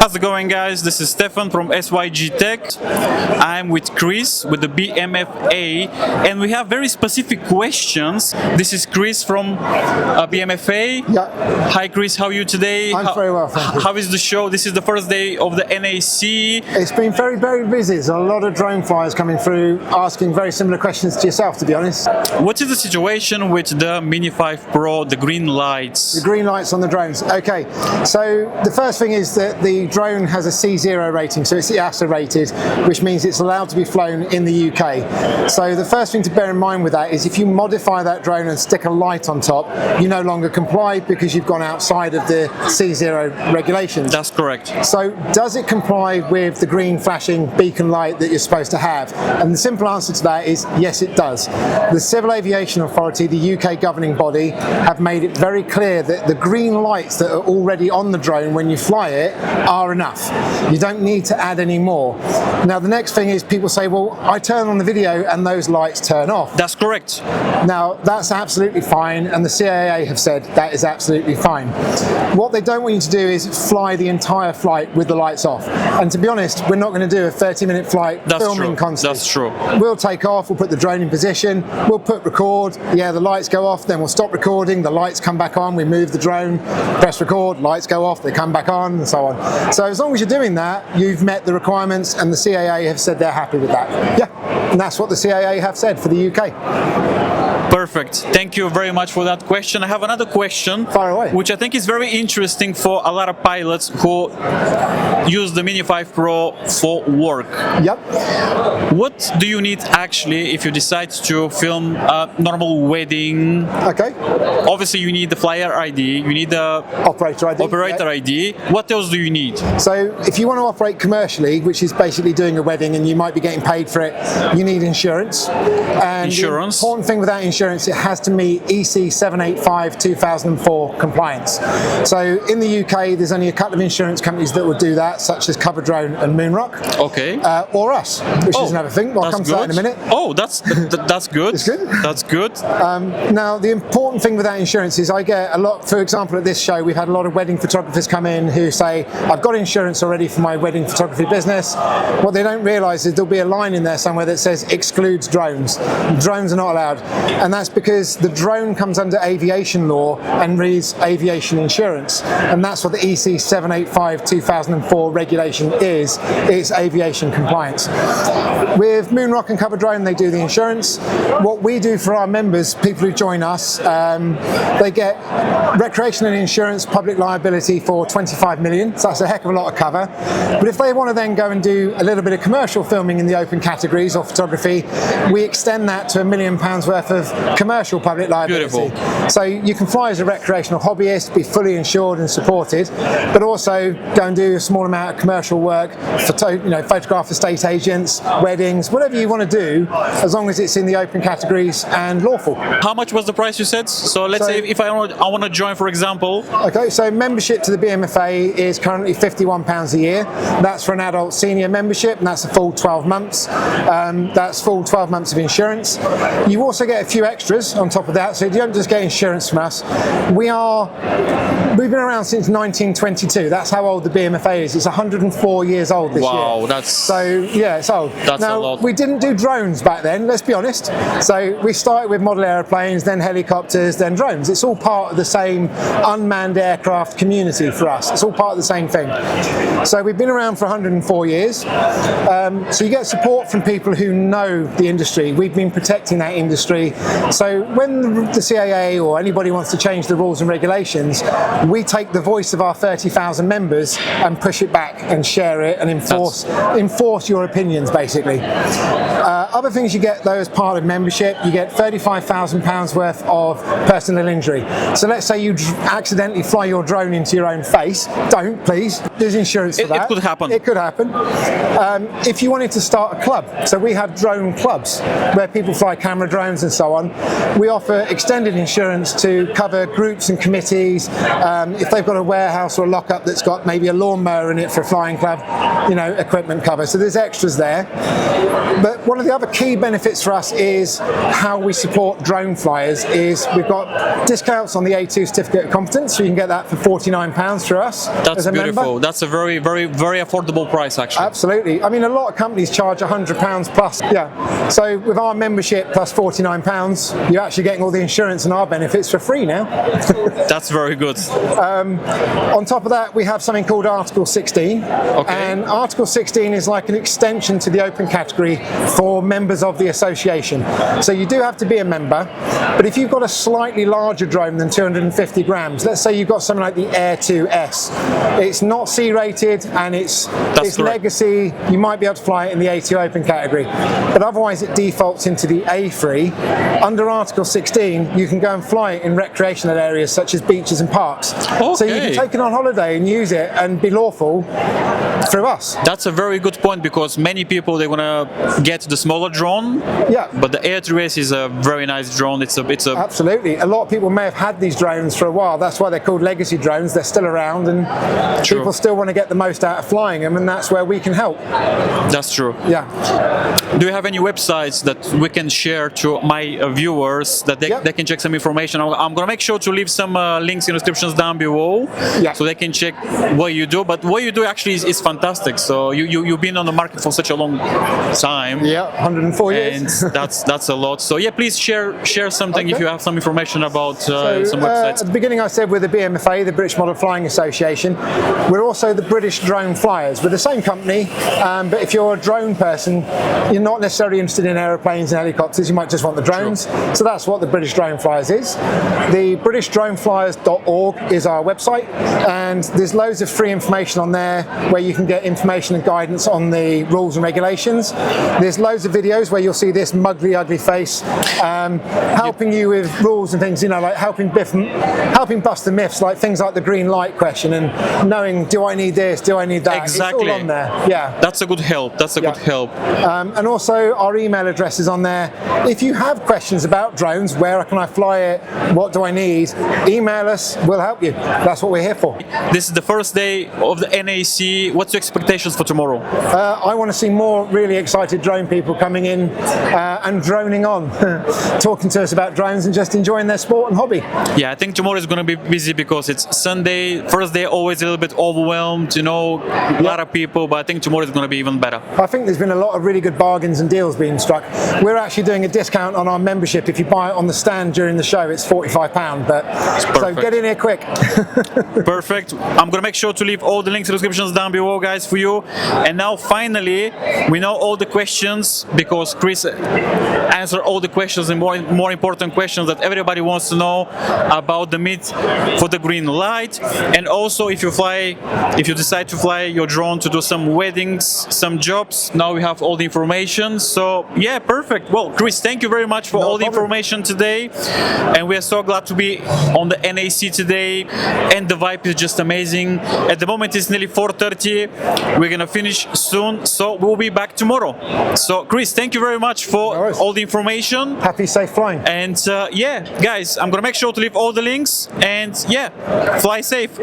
How's it going, guys? This is Stefan from SYG Tech. I'm with Chris with the BMFA, and we have very specific questions. This is Chris from BMFA. Yeah. Hi, Chris. How are you today? I'm very well, thank you. How is the show? This is the first day of the NAC. It's been very, very busy. There's a lot of drone flyers coming through asking very similar questions to yourself, to be honest. What is the situation with the Mini 5 Pro, the green lights? The green lights on the drones. Okay, so the first thing is that the drone has a C0 rating, so it's EASA rated, which means it's allowed to be flown in the UK. So the first thing to bear in mind with that is if you modify that drone and stick a light on top, you no longer comply because you've gone outside of the C0 regulations. That's correct. So does it comply with the green flashing beacon light that you're supposed to have? And the simple answer to that is yes, it does. The Civil Aviation Authority, the UK governing body, have made it very clear that the green lights that are already on the drone when you fly it are enough. You don't need to add any more. Now the next thing is people say, well, I turn on the video and those lights turn off. That's correct. Now that's absolutely fine, and the CAA have said that is absolutely fine. What they don't want you to do is fly the entire flight with the lights off. And to be honest, we're not going to do a 30-minute flight filming constantly. That's true. We'll take off, we'll put the drone in position, we'll put record, yeah, the lights go off, then we'll stop recording, the lights come back on, we move the drone, press record, lights go off, they come back on, and so on. So as long as you're doing that, you've met the requirements, and the CAA have said they're happy with that. Yeah, and that's what the CAA have said for the UK. Perfect. Thank you very much for that question. I have another question, fire away, which I think is very interesting for a lot of pilots who use the Mini 5 Pro for work. Yep. What do you need actually if you decide to film a normal wedding? Okay. Obviously you need the flyer ID, you need the operator ID. What else do you need? So if you want to operate commercially, which is basically doing a wedding and you might be getting paid for it, you need insurance. And insurance. The important thing with that insurance, it has to meet EC 785/2004 compliance. So in the UK, there's only a couple of insurance companies that will do that, such as Cover Drone and Moonrock. Okay. Or us, which is another thing. I'll come to that in a minute. Oh, that's good. It's good? That's good. Now, the important thing with that insurance is I get a lot, for example, at this show, we've had a lot of wedding photographers come in who say, I've got insurance already for my wedding photography business. What they don't realise is there'll be a line in there somewhere that says excludes drones. Drones are not allowed. And that's because the drone comes under aviation law and reads aviation insurance. And that's what the EC 785/2004 regulation is. It's aviation compliance. With Moonrock and Cover Drone, they do the insurance. What we do for our members, people who join us, they get recreational insurance, public liability for 25 million. So that's a heck of a lot of cover. But if they want to then go and do a little bit of commercial filming in the open categories or photography, we extend that to £1 million worth of commercial public liability. Beautiful. So you can fly as a recreational hobbyist, be fully insured and supported, but also go and do a small amount of commercial work, photograph estate agents, weddings, whatever you want to do, as long as it's in the open categories and lawful. How much was the price you said? So let's say if I want to join, for example. Okay, so membership to the BMFA is currently £51 a year. That's for an adult senior membership, and that's a full 12 months. That's full 12 months of insurance. You also get a few extras on top of that, so you don't just get insurance from us. We've been around since 1922. That's how old the BMFA is. It's 104 years old this year. Wow, that's... So, yeah, it's old. That's now, a lot. We didn't do drones back then, let's be honest. So we started with model aeroplanes, then helicopters, then drones. It's all part of the same unmanned aircraft community for us. It's all part of the same thing. So we've been around for 104 years. So you get support from people who know the industry. We've been protecting that industry. So when the CAA or anybody wants to change the rules and regulations, we take the voice of our 30,000 members and push it back and share it and enforce your opinions, basically. Other things you get, though, as part of membership, you get £35,000 worth of personal injury. So let's say you accidentally fly your drone into your own face. Don't, please. There's insurance for that. It could happen. It could happen. If you wanted to start a club, so we have drone clubs where people fly camera drones and so on. on, we offer extended insurance to cover groups and committees. If they've got a warehouse or a lockup that's got maybe a lawnmower in it for a flying club, you know, equipment cover. So there's extras there. But one of the other key benefits for us is how we support drone flyers is we've got discounts on the A2 certificate of competence, so you can get that for £49 for us. That's as a beautiful. member. That's a very, very, very affordable price, actually. Absolutely. I mean, a lot of companies charge £100 plus. Yeah. So with our membership plus £49, you're actually getting all the insurance and our benefits for free now. That's very good. On top of that, we have something called Article 16. Okay. And Article 16 is like an extension to the open category for members of the association. So you do have to be a member, but if you've got a slightly larger drone than 250 grams, let's say you've got something like the Air 2S, it's not C rated and it's legacy, you might be able to fly it in the A2 open category, but otherwise it defaults into the A3. Under Article 16, you can go and fly it in recreational areas such as beaches and parks. Okay. So you can take it on holiday and use it and be lawful through us. That's a very good point, because many people, they want to get the smaller drone. Yeah. But the Air 3S is a very nice drone. It's a Absolutely. A lot of people may have had these drones for a while. That's why they're called legacy drones. They're still around, and True. people still want to get the most out of flying them, and that's where we can help. That's true. Yeah. Do you have any websites that we can share to my viewers that they can check some information? I'm going to make sure to leave some links in the descriptions down below, so they can check what you do. But what you do actually is fantastic. So you've been on the market for such a long time. Yeah, 104 years. And that's a lot. So yeah, please share something if you have some information about some websites. At the beginning I said we're the BMFA, the British Model Flying Association. We're also the British Drone Flyers. We're the same company, but if you're a drone person, you're not necessarily interested in aeroplanes and helicopters, you might just want the drones. True. So that's what the British Drone Flyers is. The BritishDroneFlyers.org is our website, and there's loads of free information on there where you can get information and guidance on the rules and regulations. There's loads of videos where you'll see this muggly, ugly face helping you with rules and things, you know, like helping bust the myths, like things like the green light question and knowing, do I need this, do I need that? Exactly. It's all on there. Yeah. That's a good help. That's a good help. And also our email address is on there. If you have questions about drones, where can I fly it, what do I need, email us, we'll help you. That's what we're here for. This is the first day of the NAC. What's your expectations for tomorrow? I want to see more really excited drone people coming in and droning on, talking to us about drones and just enjoying their sport and hobby. Yeah, I think tomorrow is going to be busy because it's Sunday. First day always a little bit overwhelmed, you know, a lot of people, but I think tomorrow is going to be even better. I think there's been a lot of really good bargains and deals being struck. We're actually doing a discount on our membership. If you buy it on the stand during the show, it's £45, but so get in here quick. Perfect. I'm going to make sure to leave all the links in the descriptions down below, guys, for you. And now finally, we know all the questions because Chris answered all the questions and more important questions that everybody wants to know about the meet for the green light. And also, if you decide to fly your drone to do some weddings, some jobs, now we have all the information. So yeah, perfect. Well, Chris, thank you very much for all the information today, and we are so glad to be on the NAC today, and the vibe is just amazing. At the moment it's nearly 4:30. We're gonna finish soon, so we'll be back tomorrow. So Chris, thank you very much for all the information. Happy safe flying. And yeah, guys, I'm gonna make sure to leave all the links, and yeah, fly safe.